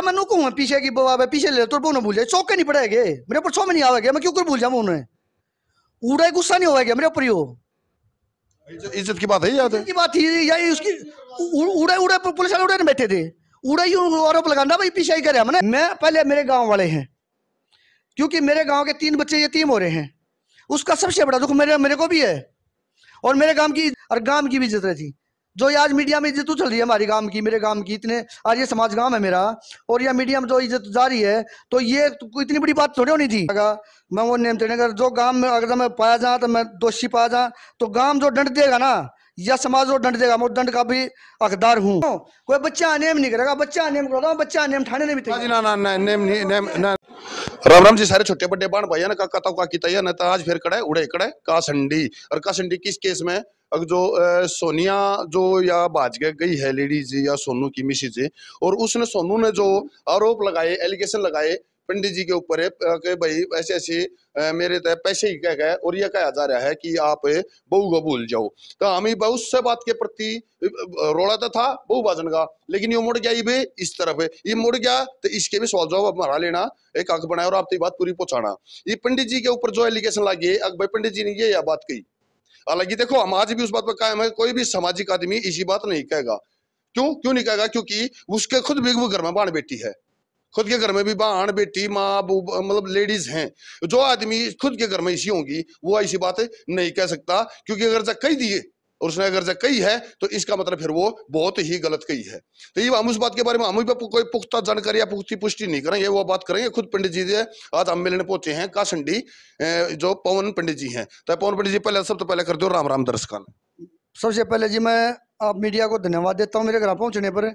मैं नु कहूँ पीछे की पीछे ले तो बोनो भूल जाए चौके नहीं पड़ेगे मेरे ऊपर 6 में नहीं आवेगा मैं क्यों कर भूल जाऊँ उन्हें उड़ा गुस्सा नहीं होगा मेरे ऊपर यो इज्जत की बात है याद है की बात थी या उसकी उड़े उड़े पुलिस वाले उड़े बैठे थे उड़ा ही आरोप लगाना भाई पीछे ही करे हमने मैं पहले मेरे गांव वाले हैं क्योंकि मेरे गांव के 3 बच्चे यतीम हो रहे हैं उसका सबसे बड़ा दुख मेरे को भी है और मेरे गांव की और गांव की भी इज्जत रही जो ये आज मीडिया में इज्जत चल रही है हमारी गांव की मेरे गांव की इतने आज ये समाज गांव है मेरा और यह मीडिया में जो इज्जत जा रही है तो ये तो इतनी बड़ी बात थोड़ी होनी थी मैं वो नेम तेने अगर जो गांव में अगर मैं पाया जा तो मैं दोषी पाया जा तो गांव जो दंड देगा ना या समाज जो दंड देगा मैं दंड का भी हकदार हूँ कोई बच्चा नेम नहीं करेगा बच्चा नेम करो बच्चा नेम ठाने नहीं भी ना ना ना नेम ना राम राम जी सारे छोटे बड़े बाण भाई ना काका तो काकी तैया ना आज फिर कड़े उड़े कड़े कासंडी और कासंडी किस केस में अब जो सोनिया जो या भाज गई है लेडीज या सोनू की मिसी जी और उसने सोनू ने जो आरोप लगाए एलिगेशन लगाए पंडित जी के ऊपर है कि भाई ऐसे ऐसे मेरे तय पैसे ही कह गए और ये कहा जा रहा है कि आप बहू को भूल जाओ तो हम उस बात के प्रति रोड़ा तो था बहु बाजन का लेकिन ये मुड़ गया ये इस तरफ ये मुड़ गया तो इसके भी सवाल जवाब हमारा लेना एक हक बनाया और आप बात पूरी पहुंचाना ये पंडित जी के ऊपर जो एलिगेशन लगे भाई पंडित जी ने ये बात कही हालांकि देखो हम आज भी उस बात पर कायम है कोई भी सामाजिक आदमी इसी बात नहीं कहेगा क्यों नहीं कहेगा क्योंकि उसके खुद भी घर में बाण बेटी है खुद के घर में भी बहन बेटी माँ मतलब लेडीज हैं जो आदमी खुद के घर में इसी होंगी वो ऐसी बात नहीं कह सकता क्योंकि अगर जब कही दिए और उसने अगर जब कही है तो इसका मतलब फिर वो बहुत ही गलत कही है तो ये हम उस बात के बारे में हम कोई पुख्ता जानकारी या पुष्टि नहीं करेंगे वो बात करेंगे खुद पंडित जी आज हम मिलने पहुंचे हैं कासंडी जो पवन पंडित जी हैं तो पवन पंडित जी पहले सबसे पहले कर दो राम राम दर्शक सबसे पहले जी मैं आप मीडिया को धन्यवाद देता हूँ मेरे घर पहुंचने पर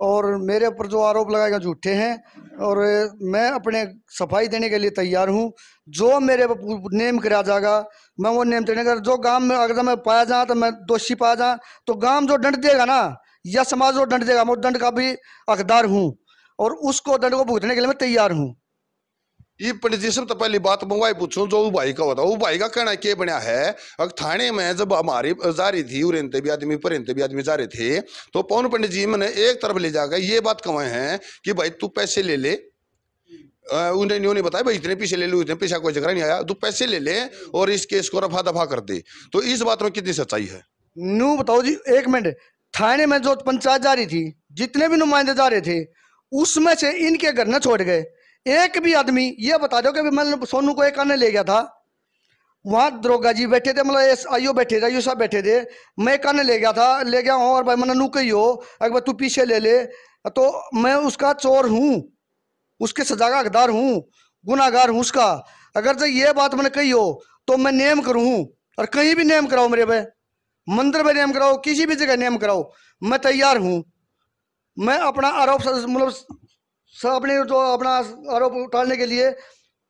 और मेरे ऊपर जो आरोप लगाएगा झूठे हैं और मैं अपने सफाई देने के लिए तैयार हूं जो मेरे नेम करा जाएगा मैं वो नेम देने का जो गांव में अगर मैं पाया जा तो मैं दोषी पाया जा तो गांव जो दंड देगा ना या समाज जो दंड देगा मैं दंड का भी हकदार हूं और उसको दंड को भुगतने के लिए मैं तैयार हूं ये पंडित जी सब तो पहली बात मंगवाई पूछूं जो भाई का होता वो भाई का कहना क्या बना है अगर थाने में जब हमारी जा रही थी उरेंते भी आदमी परेंते भी आदमी जा रहे थे तो पवन पंडित जी मैंने एक तरफ ले जाकर ये बात कहे हैं कि भाई तू पैसे ले ले उन्हें नहीं बताया भाई इतने पैसे ले लो इतने पैसा कोई झगड़ा नहीं आया तू पैसे ले ले और इस केस को रफा दफा कर दे तो इस बात में कितनी सच्चाई है नू बताओ जी एक मिनट थाने में जो पंचायत जा रही थी जितने भी नुमाइंदे जा रहे थे उसमें से इनके घर न छोड़ गए एक भी आदमी ये बता दो कि मैं सोनू को एक आने ले गया था वहां दरोगा जी बैठे थे मतलब आइयो बैठे थे आइयो साहब बैठे थे मैं एक आने ले गया हूँ और भाई मैंने नू कही हो अगर तू पीछे ले ले तो मैं उसका चोर हूँ उसके सजा का हकदार हूँ गुनाहगार हूँ उसका अगर जो ये बात मैंने कही हो तो मैं नेम करूँ और कहीं भी नेम कराओ मेरे पे मंदिर में नेम कराओ किसी भी जगह नेम कराओ मैं तैयार हूँ मैं अपना आरोप मतलब अपने जो अपना आरोप टालने के लिए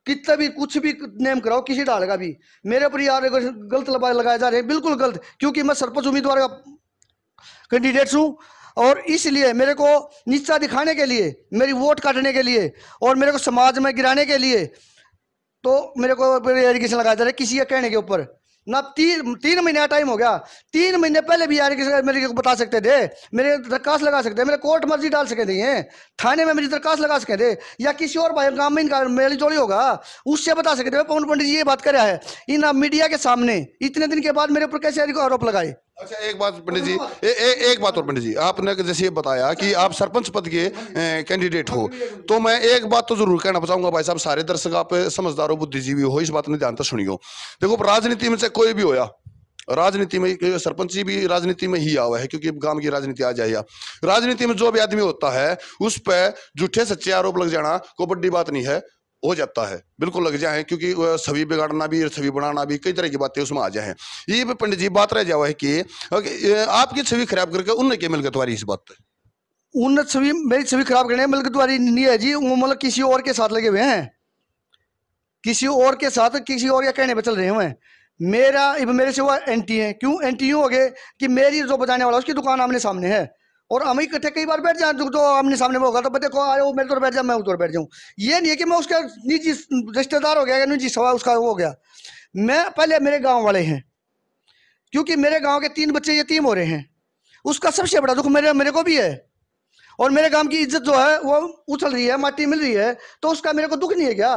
कितना भी कुछ भी नेम कराओ किसी डाल का भी मेरे ऊपर यार गलत लगाए जा रहे हैं बिल्कुल गलत क्योंकि मैं सरपंच उम्मीदवार का कैंडिडेट हूँ और इसलिए मेरे को नीचा दिखाने के लिए मेरी वोट काटने के लिए और मेरे को समाज में गिराने के लिए तो मेरे को एलिगेशन लगाया जा रहा है किसी के कहने के ऊपर ना 3 महीने का टाइम हो गया 3 महीने पहले भी यार मेरे को बता सकते थे मेरे दरखास्त लगा सकते थे मेरे कोर्ट मर्जी डाल सकते थे थाने में मेरी दरखास्त लगा सकते थे या किसी और भाई गाँव में इनका मेरी जोड़ी होगा उससे बता सकते थे पवन पंडित जी ये बात कर रहा है इन मीडिया के सामने इतने दिन के बाद मेरे ऊपर कैसे आरोप लगाए अच्छा एक बात पंडित जी एक बात और पंडित जी आपने जैसे ये बताया कि आप सरपंच पद के कैंडिडेट हो तो मैं एक बात तो जरूर कहना चाहूंगा भाई साहब सारे दर्शक आप समझदार हो बुद्धिजीवी हो इस बात में ध्यान तो सुनियो देखो राजनीति में से कोई भी होया राजनीति में सरपंच भी राजनीति में ही आवा है क्योंकि गांव की राजनीति आ जाए राजनीति में जो भी आदमी होता है उस पर झूठे सच्चे आरोप लग जाना कोई बड़ी बात नहीं है हो जाता है बिल्कुल लग जाए क्योंकि छवि बिगाड़ना भी छवि बनाना भी कई तरह की बातें उसमें आ जाए ये पंडित जी बात रह जावा है कि आपकी छवि खराब करके उनने क्या मिलकर तुम्हारी इस बात पे उन छवि मेरी छवि खराब करने मिलकर तुम्हारी नहीं है जी मतलब किसी और के साथ लगे हुए हैं किसी और के साथ किसी और के कहने पर चल रहे हैं मेरे से वो एंटी है क्यों एंटी यूं हो गए कि मेरी जो बजाने वाला उसकी दुकान आमने सामने है और हम इकट्ठे कई बार बैठ जाए जो आमने सामने में होगा तो देखो आए मेरे तो बैठ जाए मैं उधर बैठ जाऊँ ये नहीं है कि मैं उसका निजी रिश्तेदार हो गया या निजी सवाल उसका हो गया मैं पहले मेरे गाँव वाले हैं क्योंकि मेरे गाँव के 3 बच्चे यतीम हो रहे हैं उसका सबसे बड़ा दुख मेरे को भी है और मेरे गांव की इज्जत जो है वो उछल रही है, माटी मिल रही है, तो उसका मेरे को दुख नहीं है क्या?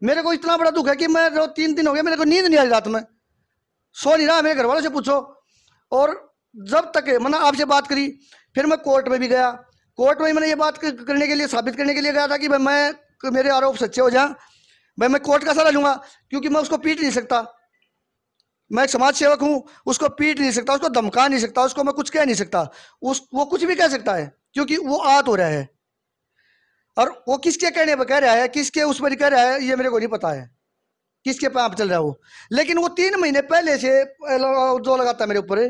मेरे को इतना बड़ा दुख है कि मैं 3 दिन हो गया मेरे को नींद नहीं आ रही रात में, सो नहीं रहा। मेरे घर वालों से पूछो। और जब तक मैंने आपसे बात करी, फिर मैं कोर्ट में भी गया। कोर्ट में मैंने ये बात करने के लिए, साबित करने के लिए गया था कि भाई मेरे आरोप सच्चे हो जाए, भाई मैं कोर्ट का सहारा लूंगा, क्योंकि मैं उसको पीट नहीं सकता। मैं एक समाज सेवक हूं, उसको पीट नहीं सकता, उसको धमका नहीं सकता, उसको मैं कुछ कह नहीं सकता। वो कुछ भी कह सकता है, क्योंकि वो आहत हो रहा है। और वो किसके कहने पर कह रहा है, किसके उस पर कह रहा है, ये मेरे को नहीं पता है, किसके पाप चल रहा है वो। लेकिन वो 3 महीने पहले से जो लगाता है मेरे ऊपर,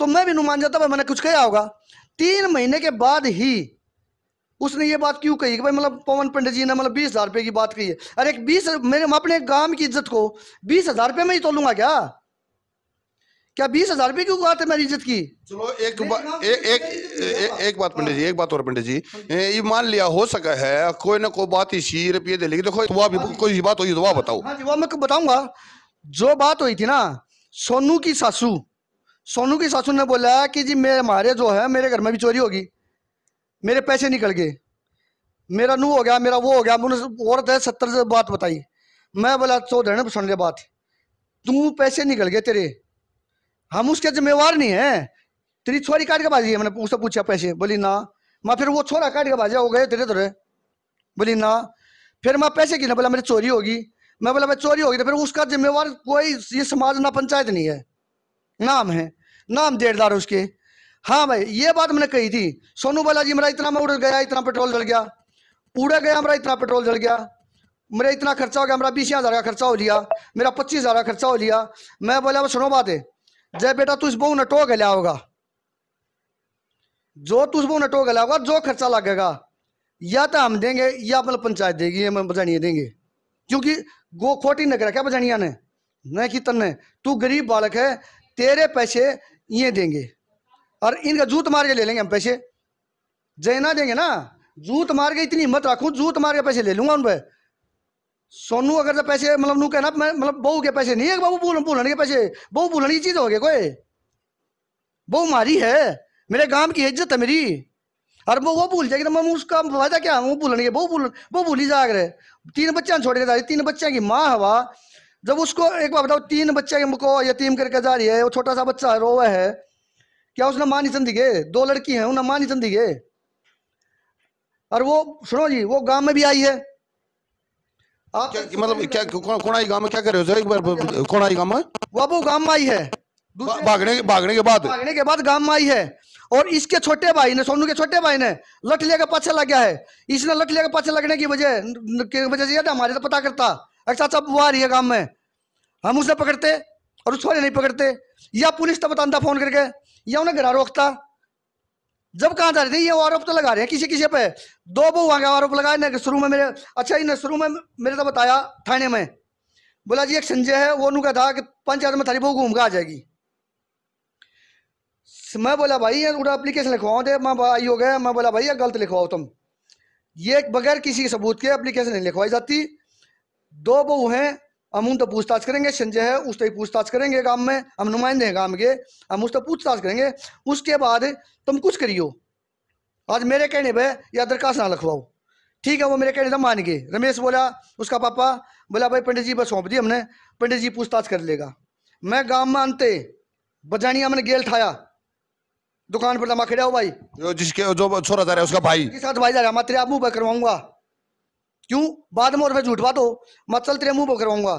तो मैं भी नुमान जाता भाई मैंने कुछ कहा होगा। 3 महीने के बाद ही उसने ये बात क्यों कही कि भाई मतलब पवन पंडित जी ने मतलब 20,000 रुपये की बात कही है। अरे 20, मेरे अपने गांव की इज्जत को 20,000 रुपये में ही तोलूंगा क्या 20,000 रुपये की बात है मेरी इज्जत की? चलो एक बात पंडित जी, एक बात और पंडित जी, ये मान लिया हो सका है कोई ना कोई बात इसी रुपये दे लेगी, देखो तो भी कोई बात हुई तो वह बताओ। हाँ जी, वो मैं बताऊंगा। जो बात हुई थी ना, सोनू की सासू ने बोला कि जी हमारे जो है मेरे घर में भी चोरी होगी, मेरे पैसे निकल गए, मेरा नू हो गया, मेरा वो हो गया। औरत है 70 से बात बताई। मैं बोला 14 ने सुन ले बात, तू पैसे निकल गए तेरे, हम उसके जिम्मेवार नहीं है। तेरी छोरी काट के भाजी है, मैंने उससे पूछा पैसे, बोली ना। मैं फिर वो छोरा काट के भाजा हो गए तेरे तेरे, बोली ना। फिर मैं पैसे की ना, बोला मेरी चोरी होगी। मैं बोला मैं चोरी होगी तो फिर उसका जिम्मेवार कोई ये समाज ना पंचायत नहीं है, नाम है, नाम देरदार उसके। हाँ भाई ये बात मैंने कही थी। सोनू बोला जी मेरा इतना मैं उड़ गया, इतना पेट्रोल जल गया, उड़ा गया मेरा इतना पेट्रोल जल गया, मेरा इतना खर्चा हो गया, मेरा 20,000 का खर्चा हो लिया, मेरा 25,000 का खर्चा हो लिया। मैं बोला सुनो बात है, जय बेटा तू इस बहू ने टो गया होगा, जो तू इस बहू ने टो गया होगा, जो खर्चा लगेगा या तो हम देंगे या मतलब पंचायत देगी, ये मैं बजानिया देंगे, क्योंकि गो खोटी न करा क्या बजानिया ने, न कि तन्ने तू गरीब बालक है, तेरे पैसे ये देंगे और इनका जूत मार के ले लेंगे हम पैसे। जय ना देंगे ना, जूत मार के, इतनी हिम्मत रखूं जूत मार के पैसे ले लूंगा उन पे। सोनू अगर तो पैसे मतलब नू कहना मतलब बहू के पैसे नहीं है, बहू भूलने के पैसे, बहू भूलने की चीज हो गई कोई, बहू मारी है, मेरे गांव की इज्जत है मेरी, और वो भूल जाएगी तो मैं उसका फायदा क्या, वो भूलने के वो भूली जा रहे। 3 बच्चा छोड़ के जा रही, 3 बच्चा की माँ हवा, जब उसको एक बार बताओ 3 बच्चे को यतीम करके जा रही है, वो छोटा सा बच्चा रोवा है, क्या उसने माँ नहीं चंदी के? 2 लड़की हैं, उन्हें माँ नहीं चंदी के। और वो सुनो जी, वो गांव में भी आई है। आप क्या मतलब क्या कौन आई गांव में, क्या कर रहे हो एक बार, कौन आई गांव में? वो गांव में आई है, भागने के बाद गांव में आई है। और इसके छोटे भाई ने, सोनू के छोटे भाई ने लठलिया के पाछे लग गया है। इसने लठलिया के पाछे लगने की वजह से हमारे तो पता करता, अच्छा चाचा बुआ रही है गांव में, हम उसे पकड़ते और उस वाले नहीं पकड़ते, या पुलिस तो बताता फोन करके, या उन्हें घर रोकता। जब कहाँ जा रहे थे, ये आरोप तो लगा रहे हैं किसी किसी पे। 2 बहुआ के आरोप लगाए ना शुरू में मेरे, अच्छा इन शुरू में मेरे तो बताया थाने में, बोला जी एक संजय है, वो उनका था कि पंचायत में थारी बहू घूम के आ जाएगी। मैं बोला भाई ये उड़ा एप्लीकेशन लिखवाओ दे, मैं आई हो गया, मैं बोला भाई ये गलत लिखवाओ तुम, ये बगैर किसी सबूत के एप्लीकेशन नहीं लिखवाई जाती। 2 बहू हैं, हम उन तो पूछताछ करेंगे, संजय है उससे पूछताछ करेंगे, गांव में हम नुमाइंदे हैं गांव के, हम उससे पूछताछ करेंगे, उसके बाद तुम कुछ करियो। आज मेरे कहने पे या दरखास्त ना लिखवाओ, ठीक है? वो मेरे कहने से मान गए। रमेश बोला, उसका पापा बोला भाई पंडित जी बस सौंप दी हमने, पंडित जी पूछताछ कर लेगा। मैं गांव में आनते बजानिया मैंने गेल ठाया, दुकान पर दमा खड़ा हो भाई, जिसके जो छोरा जा रहा है उसका भाई के साथ भाई जा रहा, मैं तेरे मुंह पर करवाऊंगा, क्यों बाद में और मैं झूठ बात हो, मैं चल तेरे मुंह पर करवाऊंगा।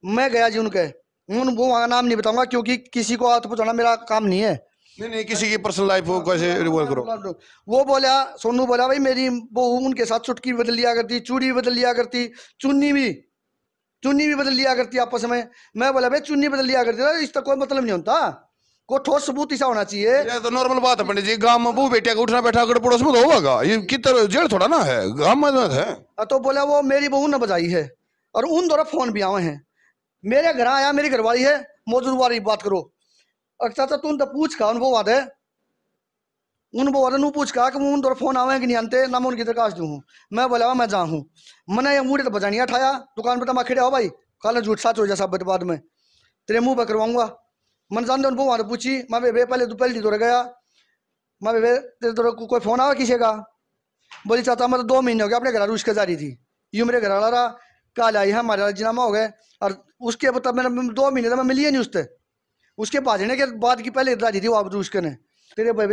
मैं गया जी उनके, उन वो वहां नाम नहीं बताऊंगा, क्योंकि किसी को हाथ पहुंचाना मेरा काम नहीं है। नहीं किसी की पर्सनल लाइफ हो कैसे रिवॉल्व करो। वो बोला, सोनू बोला भाई मेरी बहू उनके साथ चुटकी बदल लिया करती, चूड़ी बदल लिया करती, चुन्नी भी बदल लिया करती आपस में। मैं बोला भाई चुन्नी बदल लिया करती, इसका कोई मतलब नहीं होता, कोई ठोस सबूत ऐसा होना चाहिए। ये तो नॉर्मल बात है पंडित जी, गांव में बहू बेटिया का उठना बैठा कर पड़ोस में तो होगा, ये कितना जेल थोड़ा ना है, गांव में है। तो बोला वो मेरी बहू ने बजाई है, और उन दोनों फोन भी आए हैं, मेरे घर आया, मेरी घरवाली है मौजूद वाली बात करो। अच्छा तो तुम तो पूछ का उनको बात है, उन वो नू पूछ का कि उन दो फोन आवे कि नहीं आते ना, मैं उनकी दरखास्त दूँ। मैं बोला मैं जा हूँ, मैंने ये मुझे तो बजा नहीं उठाया, दुकान पर तो मैं खड़ा हो भाई, कल झूठ साच हो जाए सब बाद में तेरे मुंह पर करवाऊंगा। मन जानते उनको वहां पूछी, मैं बे पहले तो गया, मैं बे तेरे तो कोई फोन आवा किसी का, बोली चाचा मैं तो 2 महीने हो गए अपने घर रूस के जा रही थी, यूं मेरे घर वाला रहा, कल आई है हमारा राजीनामा हो गए। और उसके मतलब मैंने 2 महीने तो मैं मिली ही नहीं उससे। उसके भाजने के बाद की पहले जा रही थी वो आप रूस के ने, तेरे भाई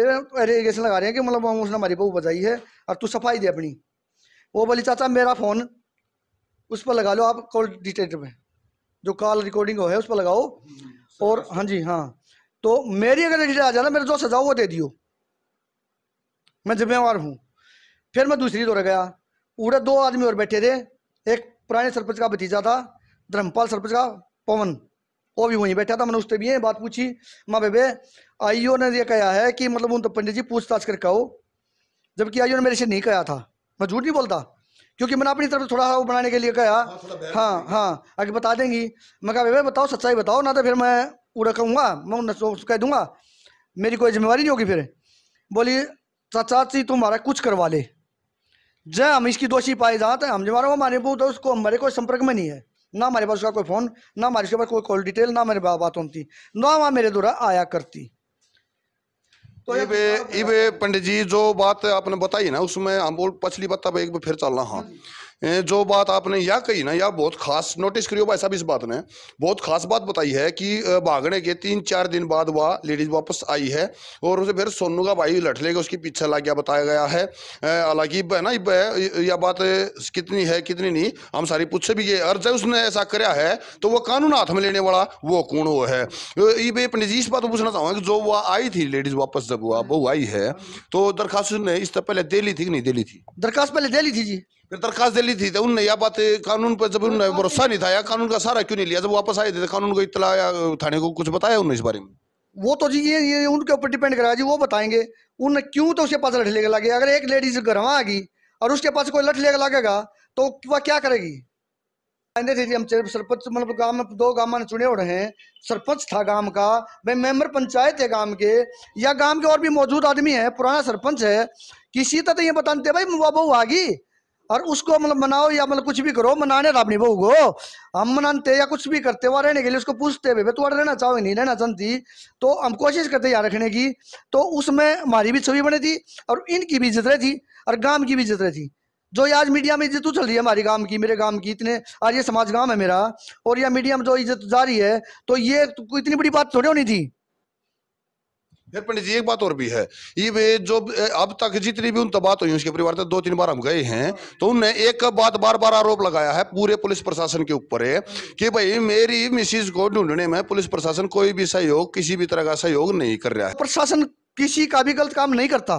एलिगेशन लगा रहे हैं कि मतलब उसने हमारी बहू बचाई है और तू सफाई दे अपनी। वो बोली चाचा मेरा फोन उस पर लगा लो आप, कॉल डिटेक्टर में जो कॉल रिकॉर्डिंग हो है उस पर लगाओ। और हाँ जी हाँ, तो मेरी अगर डिटेल आ जाना मेरे जो सजा वो दे दियो, मैं जिम्मेवार हूँ। फिर मैं दूसरी दौर गया, उड़े 2 आदमी और बैठे थे, एक पुराने सरपंच का भतीजा था धर्मपाल सरपंच का पवन, वो भी वहीं बैठा था। मैंने उससे भी ये बात पूछी, माँ बेबे आईओ ने ये कहा है कि मतलब उन तो पंडित जी पूछताछ करके आओ, जबकि आईओ ने मेरे से नहीं कहा था। मैं झूठ नहीं बोलता क्योंकि मैंने अपनी तरफ थोड़ा वो बनाने के लिए कहा। हाँ हाँ आगे बता देंगी। मैं कहा बेबे बताओ सच्चाई बताओ, ना तो फिर मैं उड़ा कहूँगा, मैं उन्हें कह दूंगा, मेरी कोई जिम्मेवारी नहीं होगी फिर। बोली चाचा जी तुम्हारा कुछ करवा ले, जय हम इसकी दोषी पाए जाते हम जिम्मेवार, हमारे वो तो उसको हमारे कोई संपर्क में नहीं है, ना हमारे पास उसका कोई फोन, ना हमारे उसके पास कोई कॉल डिटेल, ना मेरे बात होती, ना वहाँ मेरे द्वारा आया करती। तो इबे पंडित जी जो बात आपने बताई ना उसमें हम बोल पिछली बात तब एक बार फिर चलना। हाँ जो बात आपने या कही ना या बहुत खास नोटिस करियो भाई साहब, इस बात ने बहुत खास बात बताई है कि भागने के 3-4 दिन बाद वह लेडीज वापस आई है और उसे फिर सोनू का भाई लठ लेके उसके पीछे लग गया बताया गया है। हालांकि ना यह बात कितनी है कितनी नहीं हम सारी पूछे भी गए, और जब उसने ऐसा कराया है तो वो कानून हाथ में लेने वाला वो कौन वो है। ये पंडित जी इस बात को पूछना चाहूंगा कि जो वह आई थी लेडीज वापस, जब वह बहू आई है तो दरखास्त उसने इससे पहले दे ली थी कि नहीं दे ली थी? दरखास्त पहले दे ली थी जी, फिर दरखास्त दे ली थी तो उनने यह बात कानून पर जब उन्होंने भरोसा नहीं था या कानून का सहारा क्यों नहीं लिया? जब वापस आए थे तो कानून को इत्तला या थाने को कुछ बताया उन्होंने इस बारे में? वो तो जी ये उनके ऊपर डिपेंड करेगा जी, वो बताएंगे उन क्यों तो उसके पास लठ लेके लगे। अगर एक लेडीज घर आ गई और उसके पास कोई लठ लेके लगेगा तो वह क्या करेगी? हम सरपंच मतलब गांव में 2 गांव में चुने हो रहे हैं, सरपंच था गांव का, भाई मेंबर पंचायत है गांव के, या गांव के और भी मौजूद आदमी है, पुराना सरपंच है, किसी तो ये बताते भाई बहू आ गई और उसको मतलब मनाओ या मतलब कुछ भी करो, मनाने था अपनी बहू को, हम मनाते या कुछ भी करते वहाँ रहने के लिए उसको पूछते भाई तू रहना चाहो नहीं रहना चाहती, तो हम कोशिश करते यहाँ रखने की। तो उसमें हमारी भी छवि बनी थी और इनकी भी इज्जत रही थी और गांव की भी इज्जत रही थी। जो ये आज मीडिया में इज्जत चल रही है हमारी गांव की, मेरे गांव की, इतने आज ये समाज गांव है मेरा और यह मीडिया में जो इज्जत जा रही है, तो ये कोई इतनी बड़ी बात थोड़ी होनी थी। फिर पंडित जी एक बात और भी है, ये वे जो अब तक जितनी भी उन बात हुई उसके परिवार तक 2-3 बार हम गए हैं तो उनने एक बात बार-बार आरोप लगाया है पूरे पुलिस प्रशासन के ऊपर है कि भाई मेरी मिसिज को ढूंढने में पुलिस प्रशासन कोई भी सहयोग, किसी भी तरह का सहयोग नहीं कर रहा है। प्रशासन किसी का भी गलत काम नहीं करता,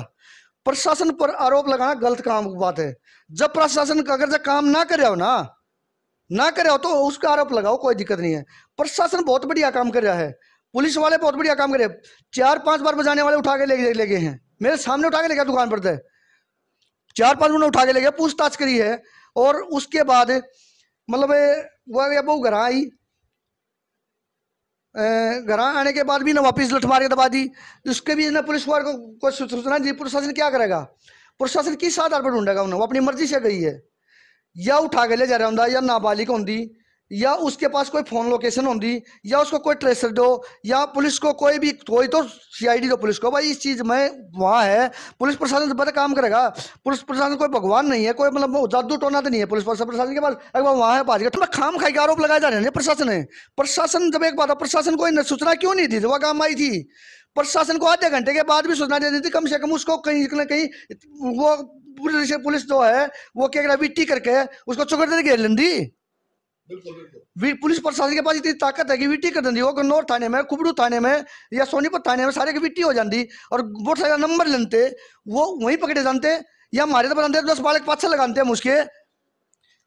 प्रशासन पर आरोप लगाना गलत काम की बात है। जब प्रशासन का अगर काम ना करे हो ना करे हो तो उसका आरोप लगाओ, कोई दिक्कत नहीं है। प्रशासन बहुत बढ़िया काम कर रहा है, पुलिस वाले बहुत बढ़िया काम करे। 4-5 बार बजाने वाले उठा के ले गए हैं, मेरे सामने उठा के ले गया दुकान पर थे, 4-5 उन्होंने उठा के ले गया, पूछताछ करी है। और उसके बाद मतलब वो घर आई, घर आने के बाद भी ना वापिस लठ मार के दबा दी। उसके भी ना पुलिस वाले को सूचना दी, प्रशासन क्या करेगा? प्रशासन किस आधार पर ढूंढेगा? उन्हें वो अपनी मर्जी से गई है, या उठा के ले जा रहा होंदा, या नाबालिग होंदी, या उसके पास कोई फोन लोकेशन होंदी, या उसको कोई ट्रेसर दो, या पुलिस को कोई तो सीआईडी दो पुलिस को, भाई इस चीज में वहाँ है। पुलिस प्रशासन बड़ा काम करेगा, पुलिस प्रशासन कोई भगवान नहीं है, कोई मतलब जादू टोना तो नहीं है पुलिस प्रशासन के पास। एक बार वहाँ है भाज गया, खाम खाई के आरोप लगाए जा रहे हैं प्रशासन है। प्रशासन जब एक बात, प्रशासन को सूचना क्यों नहीं दी? वह काम आई थी, प्रशासन को आधे घंटे के बाद भी सूचना दे दी थी, कम से कम उसको कहीं ना कहीं वो पुलिस जो है वो क्या करा, विट्टी करके उसको चुकर घेर लेंदी। पुलिस प्रशासन के पास इतनी ताकत है कि विट्टी कर देंदी। वो गन्नौर थाने में, कुबड़ू थाने में या सोनीपत थाने में सारे की विट्टी हो जाती और मोटरसाइकिल नंबर लेते वो वहीं पकड़े जानते, या हमारे तो बनाते 10 बालक पाछे लगाते हम उसके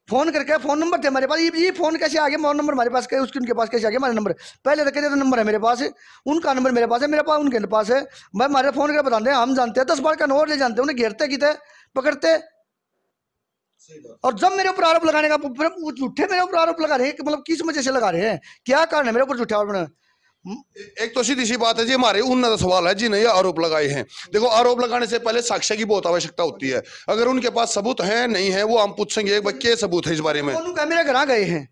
फोन करके। फोन नंबर थे हमारे पास, ये फोन कैसे आ गया? मोबाइल नंबर हमारे पास, उसके उनके पास कैसे आ गया हमारे नंबर? पहले रखे थे नंबर है मेरे पास, उनका नंबर मेरे पास है, मेरे पास उनके पास है। भाई हमारे फोन करके बताते हैं, हम जानते हैं 10 बार का नोट ले जानते हैं, उन्हें घेरते किते पकड़ते। और जब मेरे ऊपर आरोप लगाने का, झूठे मेरे ऊपर आरोप लगा रहे हैं, मतलब किस वजह से लगा रहे हैं, क्या कारण है मेरे ऊपर झूठे आरोप? एक तो सीधी सी बात है जी, हमारे उन्नत सवाल है जिन्हें ये आरोप लगाए हैं। देखो आरोप लगाने से पहले साक्ष्य की बहुत आवश्यकता होती है, अगर उनके पास सबूत है नहीं है वो हम पूछेंगे क्या सबूत है इस बारे में। मेरे घर आ गए हैं,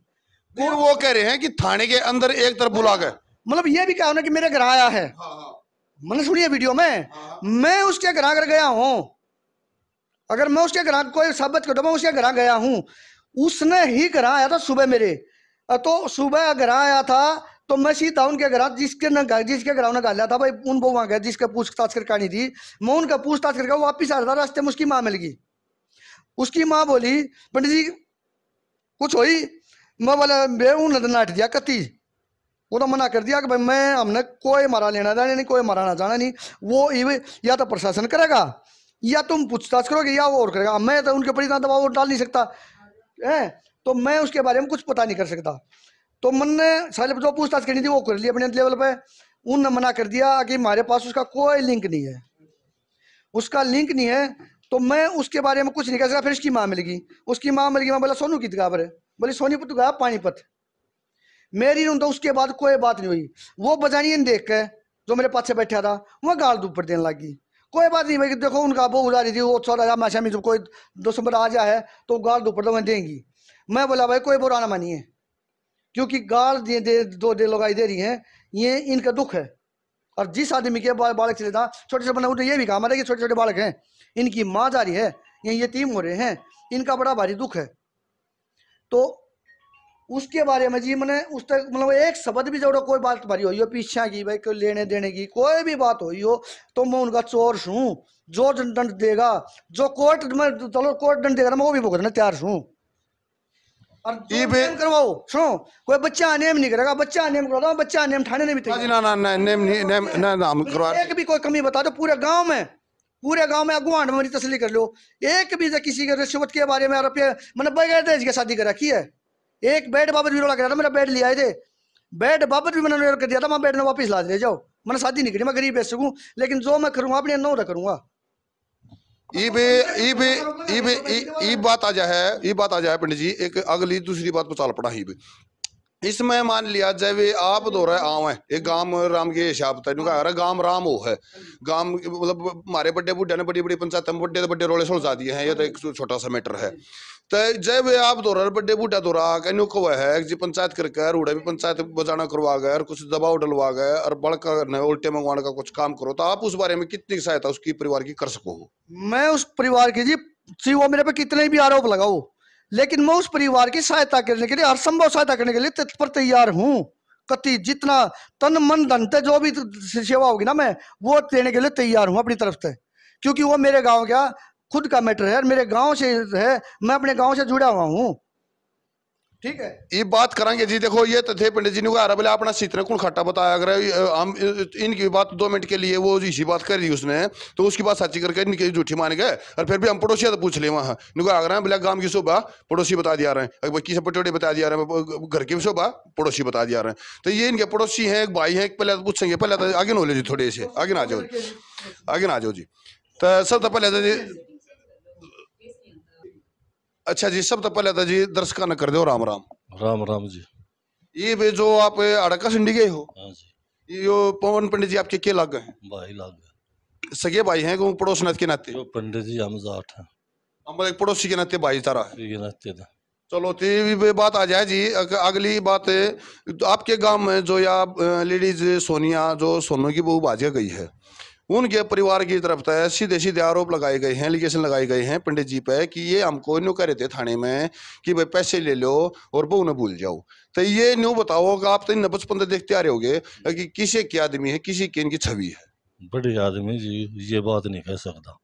फिर वो कह रहे हैं कि थाने के अंदर एक तरफ बुला गए, मतलब ये भी कहा ना कि मेरे घर आया है। मैंने सुनी है वीडियो में, मैं उसके घर आकर गया हूँ, अगर मैं उसके घर कोई साबित कर दो मैं उसके घर गया हूँ, उसने ही घर आया था सुबह मेरे, तो सुबह घर आया था तो मैं सीधा उनके घर जिसके घर उन्हें गाला था भाई उन वो वहां गया जिसके पूछताछ कर कहानी थी, मैं उनका पूछताछ करके वापिस आ रहा था, रास्ते में उसकी माँ मिल गई। उसकी माँ बोली पंडित जी कुछ हुई, मैं बोला बे उन्हें नाट दिया कती, वो तो मना कर दिया कि भाई मैं हमने कोई मारा लेना देना नहीं, कोई मारा ना जाना नहीं, वो या तो प्रशासन करेगा या तुम पूछताछ करोगे या वो और करेगा, मैं तो उनके ऊपर इतना दबाव डाल नहीं सकता है, तो मैं उसके बारे में कुछ पता नहीं कर सकता। तो मैंने सारे जो पूछताछ करनी थी वो कर ली अपने लेवल पे, उनने मना कर दिया कि हमारे पास उसका कोई लिंक नहीं है, उसका लिंक नहीं है, तो मैं उसके बारे में कुछ नहीं कह सकता। फिर उसकी माँ मिलेगी, उसकी माँ मिलेगी, मैं बोला सोनू की खबर है, बोली सोनीपत गया पानीपत, मेरी तो उसके बाद कोई बात नहीं हुई। वो बजानियन देख के जो मेरे पास बैठा था वह गाल दूपर देने लगी, कोई बात नहीं भाई देखो उनका वो उड़ा रही थी, वो छोड़ा माशा में जब कोई दुश्मन आ जाए तो गाल दूपर तो मैं देंगी। मैं बोला भाई कोई बुरा ना मानिए, क्योंकि गाल दे लगाई दे रही हैं, ये इनका दुख है। और जिस आदमी के बालक चले था छोटे छोटे बना, ये भी कहा हमारे छोटे छोटे बालक हैं, इनकी माँ जा रही है, ये यतीम हो रहे हैं, इनका बड़ा भारी दुख है। तो उसके बारे में जी मैंने उस तक मतलब एक शब्द भी जोड़ो कोई बात भरी हुई हो पीछा की भाई कोई लेने देने की कोई भी बात हुई हो तो मैं उनका चोर हूँ, जो दंड देगा जो कोर्ट में चलो कोर्ट दंड देगा मैं वो भी भुगतने तैयार हूँ। और नेम करवाओ सुनो, कोई बच्चा नेम नहीं करेगा, बच्चा नेम करवा दो, बच्चा नेम ठाने नहीं भी ना ना ना नेम नेम ना नाम करवा, एक भी कोई कमी बता दो पूरे गांव में अगुवान मेरी तसली कर लो, एक भी किसी के रिश्वत के बारे में रुपये मैंने बगैर दहेज के शादी कर रखी है। एक बेड बाबत भी रोला कर रहा था, मेरा बेड ले आए थे, बेड बाबत भी मैंने कर दिया था, मैं बेड ने वापस ला ले जाओ, मैंने शादी नहीं करी, मैं गरीब बेच सकूं, लेकिन जो मैं करूंगा अपने नौ करूंगा। ये बात आ जाए पंडित जी, एक अगली दूसरी बात पचाल पड़ा ही इसमें मान लिया जब आप दो रहे आव है एक गांव राम के हिसाब तेन कहा गांव राम हो है, गांव मतलब हमारे बड़े बुढ़े ने बड़ी बड़ी पंचायत में बड़े बड़े रोले सुलझा दिए हैं, ये तो एक छोटा सा मैटर है। तो जब आप दो रहे बड़े बूढ़ा दो रहा कहने को है जी पंचायत करके रूढ़े भी पंचायत बजाना करवा गए और कुछ दबाव डलवा गए और बड़का उल्टे मंगवाने का कुछ काम करो, तो आप उस बारे में कितनी सहायता उसकी परिवार की कर सको? मैं उस परिवार की जी वो मेरे पे कितने भी आरोप लगाओ, लेकिन मैं उस परिवार की सहायता करने के लिए हर संभव सहायता करने के लिए तत्पर तैयार हूँ। कति जितना तन मन धन से जो भी सेवा होगी ना मैं वो देने के लिए तैयार हूँ अपनी तरफ से, क्योंकि वो मेरे गांव का खुद का मैटर है, मेरे गांव से है, मैं अपने गांव से जुड़ा हुआ हूँ। ठीक है ये बात करेंगे जी। देखो ये तो थे पंडित जी ने कहा बोले अपना सीतने कौन खट्टा बताया अगर हम इनकी बात 2 मिनट के लिए वो इसी बात कर दी उसने, तो उसकी बात सच्ची करके इनकी झूठी मान गए, और फिर भी हम पड़ोसी तो पूछ ले वहाँ निको आ रहे हैं बोले गांव की शोभा पड़ोसी बता दिया रहे हैं, बाकी सब पटोड़े बता दिया रहे हैं, घर की शोभा पड़ोसी बता दिया रहे हैं। तो ये इनके पड़ोसी हैं, एक भाई हैं, पहले तो पूछेंगे, पहले तो आगे ना लो जी, थोड़े से आगे ना आ जाओ, आगे ना आ जाओ जी। तो सब तो पहले तो जी अच्छा जी, सब तो पहले तो जी दर्शक न कर दो राम राम। राम राम जी। ये भी जो आप अड़का सिंडी गए हो, हाँ जी। ये पवन पंडित जी आपके क्या लग गए? भाई लाग गए, सगे भाई हैं को पड़ोस के नाते? जो पंडित जी हम जाट हैं, हम एक पड़ोसी के नाते भाईचारा है। ये नाते थे। चलो तो ये भी बात आ जाए जी। अगली बात तो आपके गांव में जो या लेडीज सोनिया जो सोनू की बहू भाजिया गई है, उनके परिवार की तरफ से सीधे सीधे आरोप लगाए गए हैं, एलिगेशन लगाए गए हैं पंडित जी पे कि ये हमको न्यू कह रहे थे थाने में कि भाई पैसे ले लो और बहू न भूल जाओ। तो ये न्यू बताओ कि आप तो इन बचपन से देखते आ रहे होगे कि किसी की आदमी है, किसी की इनकी छवि है। बड़े आदमी जी ये बात नहीं कह सकता।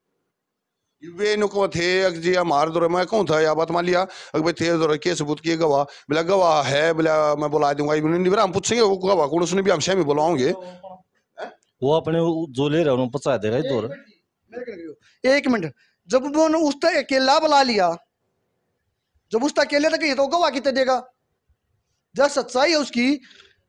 वे नुको थे जी हमारे दौर में कौन था या बात मान लिया अगर भाई थे दौर के सबूत किए गवाह बोला गवाह है बोला मैं बुला दूंगा, हम पूछेंगे वो गवाह कौन, उसने भी हम शामी बुलाओगे, वो अपने जो ले रहे उन्होंने पचा देगा इस दौर। एक मिनट, जब उन्होंने उस तक अकेला बुला लिया, जब उस तक अकेले तक तो गवाह कितने देगा, जब सच्चाई है उसकी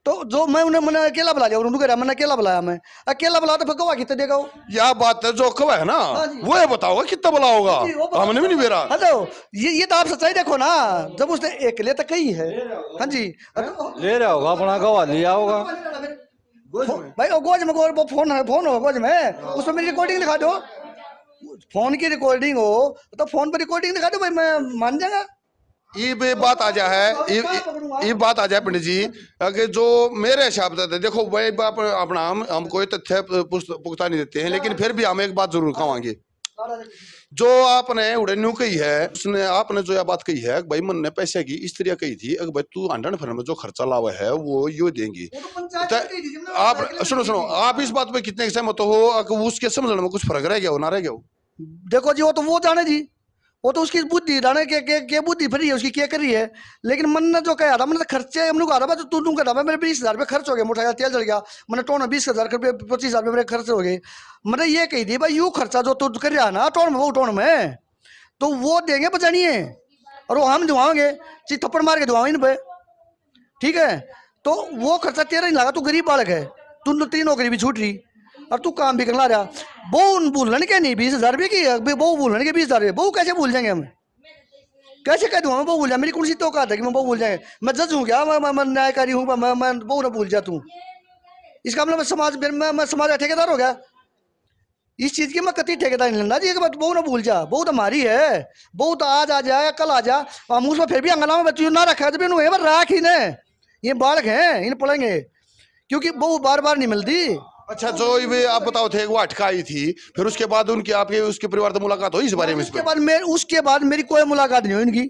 तो जो मैंने अकेला बुला लिया, उन्होंने मैंने अकेला बुलाया, मैं अकेला बुला तो फिर गवाह कितने देगा वो? यह बात है जो कब है ना वो ये बताओगा कितना बुला होगा, हमने भी नहीं बेरा। हेलो ये तो आप सच्चाई देखो ना, जब उसने अकेले तक ही है। हाँ जी ले रहा होगा अपना गवाह लिया होगा भाई, गोज में फोन है, फोन हो गोज में, उसमें मेरी रिकॉर्डिंग दिखा दो, फोन की रिकॉर्डिंग हो तो फोन पर रिकॉर्डिंग दिखा दो भाई, मैं मान जाऊंगा। ये बात आ जाए ये बात आ जाए पंडित जी, अगर जो मेरे हिसाब से देखो भाई अपना हम कोई तथ्य पुख्ता नहीं देते हैं, लेकिन फिर भी हम एक बात जरूर कहेंगे जो आपने उड़े न्यू कही है, उसने आपने जो यह बात कही है भाई मन ने पैसे की इस तरह कही थी, अगर भाई तू आंडन फिर में जो खर्चा लावा है वो यो देंगी। वो तो पंचायत तो में कही थी, जिसने आप साइकिल सुनो में सुनो, कही थी। आप इस बात पे कितने सहमत हो, अगर उसके समझने में कुछ फर्क रह गया हो ना रह गया हो? देखो जी, वो तो वो जाने जी, वो तो उसकी बुद्धि जाने के बुद्धि भरी है उसकी, क्या कर रही है। लेकिन मन ने जो कहा था, मैंने तो खर्चे हमने कहा था भाई तू कहा था मेरे 20,000 रुपये खर्च हो गए, मोटा तेल चल गया, मैंने टोन 20,000 रुपये 25,000 रुपये मेरे खर्च हो गए। मैंने ये कही थी भाई यू खर्चा जो तू कर रहा है ना टोन में, वो टोन में तो वो देंगे बचानिए, और वो हम दुआओगे, चीज थप्पड़ मार के दुआओ इन पे, ठीक है। तो वो खर्चा तेरा नहीं लगा, तू गरीब बालक है, तू तीन नौकरी भी छूट रही और तू काम भी करना रहा। बहु भूलन के नहीं 20,000 रुपये की, बहु भूलन के 20,000 रुपये, बहु कैसे भूल जाएंगे हम, कैसे कह दूँ मैं बहु भूल जाए, मेरी कौन सी तो औकात है कि मैं बहु भूल जाएंगे, मैं जज हूँ क्या, मैं न्यायकारी हूँ, मैं बहु ना भूल जा तू, इसका मतलब समाज मैं समाज का ठेकेदार हो गया। इस चीज की मैं कति ठेकेदार नहीं लेना जी, एक बात बहु ना भूल जा, बहु तो हमारी है, बहु तो आज आ जाए कल आ जा, हम उसमें फिर भी अंगना में बच्चों ना रखा जब इन्होंने राख ही ने, ये बालक हैं इन पढ़ेंगे, क्योंकि बहु बार बार नहीं मिलती। अच्छा, जो ये आप बताओ थे वो अटका आई थी, फिर उसके बाद उनकी आपके उसके परिवार से मुलाकात हुई इस बारे में? उसके बाद मेरी कोई मुलाकात नहीं हुई इनकी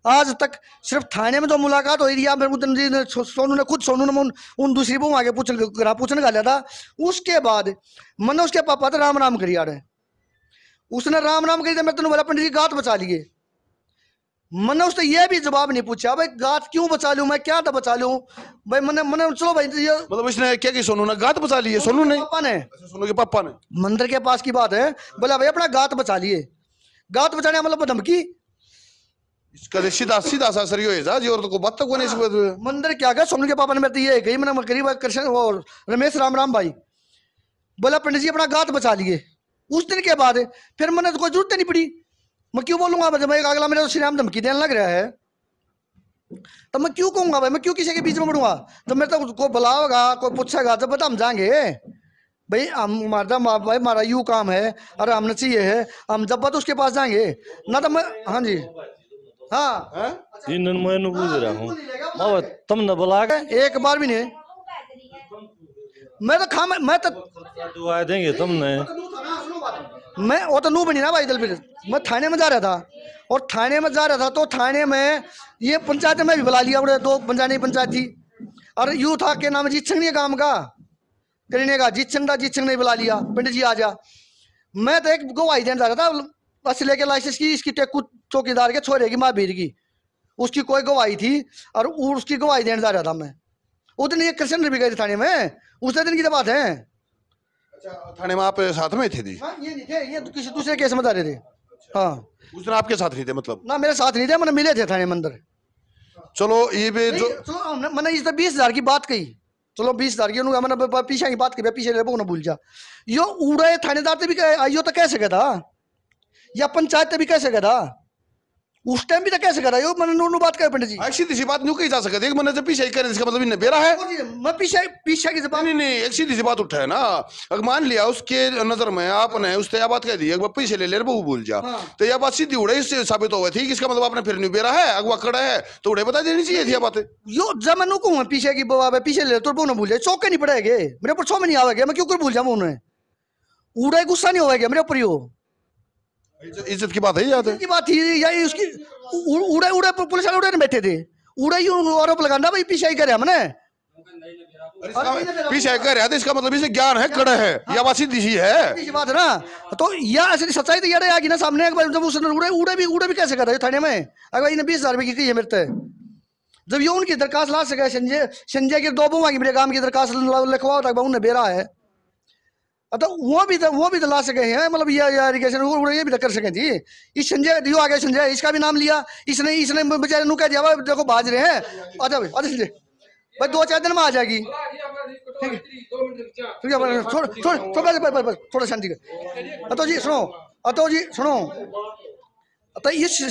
आज तक, सिर्फ थाने में जो मुलाकात हुई या सोनू ने उन दूसरी बहू आगे पूछने का लिया था। उसके बाद मैंने उसके पापा तो राम राम करी यार, उसने राम राम करी, मैं तेन बोला पंडित जी गात बचा लिए, मैंने उसने ये भी जवाब नहीं पूछा भाई गात क्यों बचा लूं, मैं क्या था बचा लूं भाई, मैंने चलो भाई ये मतलब इसने क्या की सोनू ने गात बचा ली है? सोनू ने, पापा ने, अच्छा सोनू के पापा ने मंदिर के पास की बात है, बोला भाई अपना गात बचा लिए, गात बचाने का मतलब धमकी, इसका सीधा सीधा सा असर ये जा जी, और तो को बात तो कोई नहीं इस मंदिर क्या गया सोनू के पापा ने, मेरे तो ये कही, मैंने करीब कृष्ण और रमेश राम भाई, बोला पंडित जी अपना गात बचा लिए। उस दिन के बाद फिर मैंने तो कोई जरूरत नहीं पड़ी, मैं क्यों बोलूंगा भाई, अगला मेरे तो श्री राम धमकी देने लग रहा है, तो मैं क्यों कहूंगा भाई, मैं क्यों किसी के बीच में बढ़ूंगा, तो मेरे तो कोई बुलाओगा कोई पूछेगा जब बता हम जाएंगे भाई, हम हमारा भाई हमारा यू काम है और हमने चाहिए है, हम जब बात उसके पास जाएंगे ना, तो मैं हाँ जी हाँ इन मैं पूछ रहा हूँ बाबा तुमने बुला के एक बार भी नहीं, मैं तो खा मैं तो दुआ देंगे तुमने। मैं वो तो नू बनी ना भाई दलबीर, मैं थाने में जा रहा था, और थाने में जा रहा था तो थाने में ये पंचायत में भी बुला लिया, उन्हें दो पंचायत पंचायत थी, और यू था के नाम जीत नहीं काम का करने का, जीत नहीं बुला लिया, पंडित जी आ जा। मैं तो एक गवाही देने जा रहा था, बस लेके लाइसेंस की, इसकी टेकू चौकीदार के छोरे की महावीर की, उसकी कोई गवाही थी और उसकी गवाही देने जा रहा था मैं। उस दिन ये कृष्ण भी गए थे थाने में, उस दिन की तो बात है। अच्छा, थाने में आप साथ में थे जी? हाँ, ये नहीं थे, ये किसी दूसरे केस में जा रहे थे। हाँ, उस दिन आपके साथ नहीं थे मतलब? ना मेरे साथ नहीं थे, मैंने मिले थे थाने में अंदर। चलो ये भी जो मैंने इस 20,000 की बात कही, चलो 20,000 की मैंने पीछे की बात की, पीछे ना भूल जा, यो उड़े थानेदार से भी आइयो तो कैसे कह था, या पंचायत से भी कैसे कह था, उस टाइम भी तो कैसे करा, यो मैंने नू बात कर पंडित जी, सीधी सी बात न्यू कही जा सकती है, मैंने जब पीछे करे इसका मतलब इन्हें बेरा है। मैं पीछे की जबान नहीं एक सीधी सी बात उठा है ना, अगर मान लिया उसके नजर में आपने उससे यह बात कह दी, एक पीछे ले बहु भूल जा, तो यह बात सीधी उड़े इससे साबित हो गई थी, इसका मतलब आपने फिर न्यू बेरा है, अगवा खड़ा है तो उड़े बता देनी चाहिए थी यह बात। यो जब मैं कहूँ पीछे की पीछे ले तो बहु ना भूल जाए, चौके नहीं पड़ेगे मेरे ऊपर, छो में नहीं आवेगा, मैं क्यों कर भूल जाऊँ उन्हें, उड़े गुस्सा नहीं होगा मेरे ऊपर, यो इज्जत की बात है, याद है की बात थी या उसकी, उड़े उड़े पुलिस वाले उड़े नहीं बैठे थे, उड़े यूं आरोप लगाना भाई पीछे ही करे हमने, पीछे कह रहा था, इसका मतलब इसे ज्ञान है, कड़ा है, यह बात सीधी सी है, बात है ना। तो यह असली सच्चाई तो यार आगी ना सामने, एक बार जब उसने उड़े भी कैसे कर रहे थाने में, अगर इन्हें 20,000 रुपये की है मेरे से, जब ये उनकी दरखास्त ला सके, संजय की दो बहुआ की मेरे काम की दरखास्त लिखवाओ तक उन्हें बेरा है, तो वो भी तो ला सके हैं, मतलब ये इरिगेशन ये भी तो कर सके जी। इस संजय जो आ गया, संजय इसका भी नाम लिया, इसने बेचारे नु कह दिया देखो भाज रहे हैं, आजा भाई आजा संजय भाई 2-4 दिन में आ जाएगी, ठीक है ठीक है, थोड़ा शांति कर। अतो जी सुनो, तो इस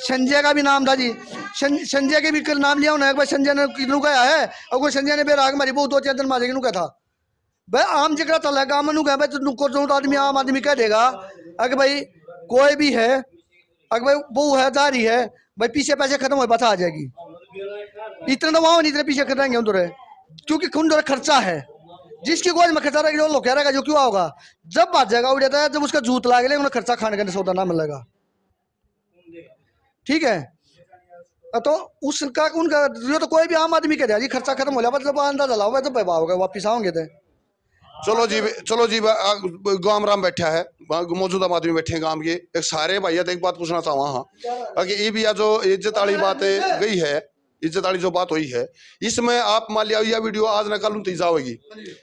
संजय का भी नाम था जी, संजय के भी कल नाम लिया उन्होंने, एक बार संजय ने किनू कहा है, और कोई संजय ने बेरा हमारी बहुत 2-4 दिन में आ जाएगी, क्या था भाई आम जगह चल गाँव में भाई, तो आदमी आम आदमी कह देगा अगर भाई कोई भी है, अगर भाई बहू है जा रही है भाई, पीछे पैसे खत्म हो बता आ जाएगी, इतना तो वहां नहीं, इतने पीछे करेंगे उधर, क्योंकि उधर खर्चा है, जिसकी गोज में खर्चा रहेगा जो लोग कह रहेगा जो क्यों होगा, जब भाजेगा उड़ेता है, जब उसका जूत लागेगा उन्हें खर्चा खाने का सौदा ना मिलेगा। ठीक है, तो उसका उनका जो तो कोई भी आम आदमी कह दिया जी खर्चा खत्म हो गया, जब अंदाजा लाओ जब होगा वापिस आओगे तो। चलो जी गांव राम बैठा है, मौजूदा आदमी बैठे हैं गांव के। एक सारे भैया एक बात पूछना चाहूँ हाँ कि ये भी जो इज्जत वाली बात गई है, इज्जत वाली जो बात हुई है, इसमें आप मान लिया यह वीडियो आज न कल उन तीजा होगी,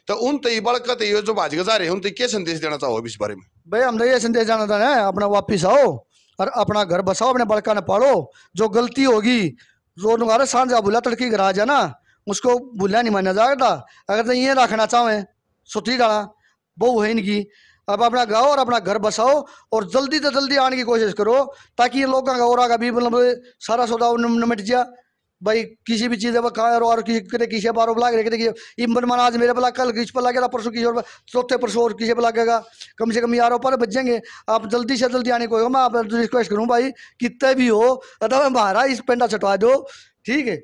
तो उन तई बड़कत जो भाज जा रहे हैं उन क्या संदेश देना चाहो इस बारे में? भाई हम तो ये संदेश जाना था ना, अपना वापिस आओ और अपना घर बसाओ, अपने बड़का ने पालो। जो गलती होगी जो तुम्हारे सांझा भूला तड़की गिरा जाना, उसको भूला नहीं माना जाएगा। अगर तो ये रखना चाहें सुथरी डाला बहु है इनकी, अब अपना गाओ और अपना घर बसाओ और जल्दी से जल्दी आने की कोशिश करो, ताकि ये लोगों का और आगे भी मतलब सारा सौदा निमट जा। भाई किसी भी चीज़ और किसी बार लाग रहे इमन मन आज मेरे पे लगा, कल किस पर लगेगा, परसों किसी और चौथे परसों और किसी पे लगेगा। कम से कम यार पर बच जाएंगे। आप जल्दी से जल्दी आने को, मैं आप रिक्वेस्ट करूँ भाई कितने भी हो अदा हमारा इस पेंडा छटवा दो, ठीक है।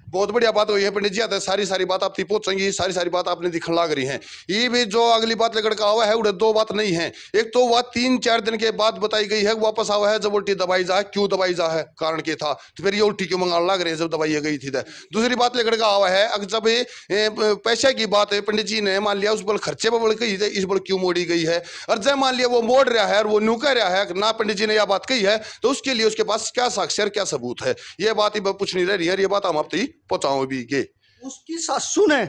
बहुत बढ़िया बात हुई है पंडित जी, सारी बात आप पहुंचेंगी, सारी बात आपने दिखने लग रही है। ये भी जो अगली बात लेकर का हुआ है उड़े दो बात नहीं है। एक तो बात 3-4 दिन के बाद बताई गई है, वापस आवा है जब उल्टी दवाई जा है, क्यों दवाई जा है, कारण क्या था, तो फिर ये उल्टी क्यों मंगाने लग रहे हैं जब दवाई गई थी। दूसरी बात लेकर का हुआ है, अगर जब पैसे की बात है पंडित जी ने मान लिया उस बल खर्चे पर बल कही है, इस बल क्यों मोड़ी गई है, और जब मान लिया वो मोड़ रहा है और वो न्यू कह रहा है ना पंडित जी ने यह बात कही है, तो उसके लिए उसके पास क्या साक्ष्य क्या सबूत है, ये बात ही पूछ नहीं रही है। ये बात हम आप पहुंचाओ भी के उसकी सासू ने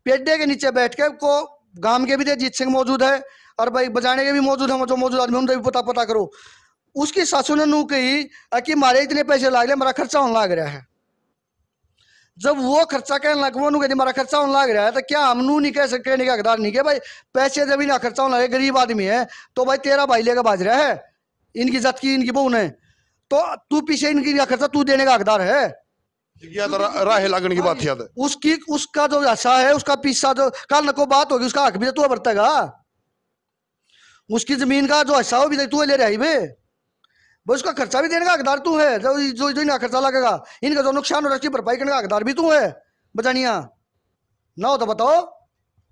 पेडे के नीचे बैठ के को गांव के भी थे, जीत सिंह मौजूद है और भाई बजाने के भी मौजूद है, जो मौजूद आदमी उनसे भी पता करो। उसकी सासू ने नू कही कि मारे इतने पैसे लाग रहे, मेरा खर्चा होने लग रहा है। जब वो खर्चा कहने लग वो कहती हमारा खर्चा होने लग रहा है, तो क्या हम नू नहीं कह सकते, नहीं हकदार नहीं के भाई पैसे जब इन्हें खर्चा होने लगे, गरीब आदमी है तो भाई तेरा भाई लेकर बाज रहा है, इनकी जात की इनकी बहू ने, तो तू पीछे इनकी खर्चा तू देने का हकदार है। राह लगने की बात याद है उसकी, उसका जो ऐसा है उसका पीछा जो कल न को बात होगी उसका हक भी तो बरतेगा। उसकी जमीन का जो हिस्सा हो भी तू ले रहा है भाई, उसका खर्चा भी देने का हकदार तू है। जो इनका खर्चा लगेगा, इनका जो नुकसान हो उसकी भरपाई करने का हकदार भी तू है। बचानिया ना हो तो बताओ।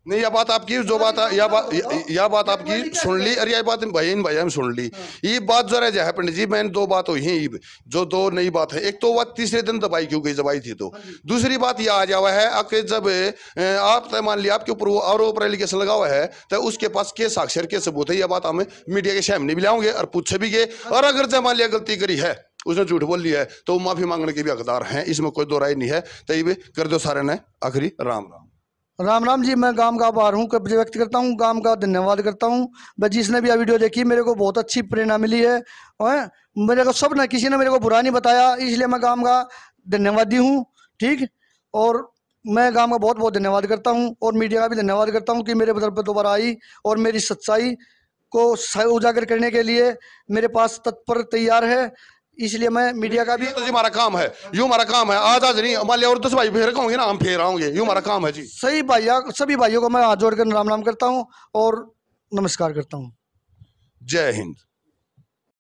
नहीं, यह बात आपकी जो बात यह बात आपकी सुन ली, अरे यह बात भाई हम सुन ली। ये बात जो रह है पंडित जी, मैंने दो बात हुई है, जो दो नई बात है। एक तो बात तीसरे दिन दवाई क्यों गई, दवाई थी तो। दूसरी बात यह आ जावा है कि जब आप मान लिया आपके ऊपर आरोप एलिगेशन लगा हुआ है, तो उसके पास के साक्षर के सबूत है, यह बात हमें मीडिया के सामने भी लाओगे और पूछे भी गए। और अगर जब मान लिया गलती करी है, उसने झूठ बोल लिया है, तो माफी मांगने के भी हकदार हैं, इसमें कोई दो राय नहीं है। तो कर दो सारे ने आखिरी राम राम। राम राम जी। मैं गांव का आभार हूँ व्यक्त करता हूँ, गांव का धन्यवाद करता हूँ। मैं जिसने भी यह वीडियो देखी मेरे को बहुत अच्छी प्रेरणा मिली है, और मेरे को सब ने किसी ने मेरे को बुरा नहीं बताया, इसलिए मैं गांव का धन्यवादी हूँ। ठीक, और मैं गांव का बहुत बहुत धन्यवाद करता हूँ, और मीडिया का भी धन्यवाद करता हूँ कि मेरे तरफ पर दोबारा आई और मेरी सच्चाई को उजागर करने के लिए मेरे पास तत्पर तैयार है। इसलिए मैं मीडिया का भी, तो जी हमारा काम है, यूं हमारा काम है। आज नहीं मान लिया और 10 भाई फिर कहोगे ना, हम फिर आओगे, यूं हमारा काम है जी। सही भैया, सभी भाइयों को मैं हाथ जोड़कर राम राम करता हूं और नमस्कार करता हूं। जय हिंद।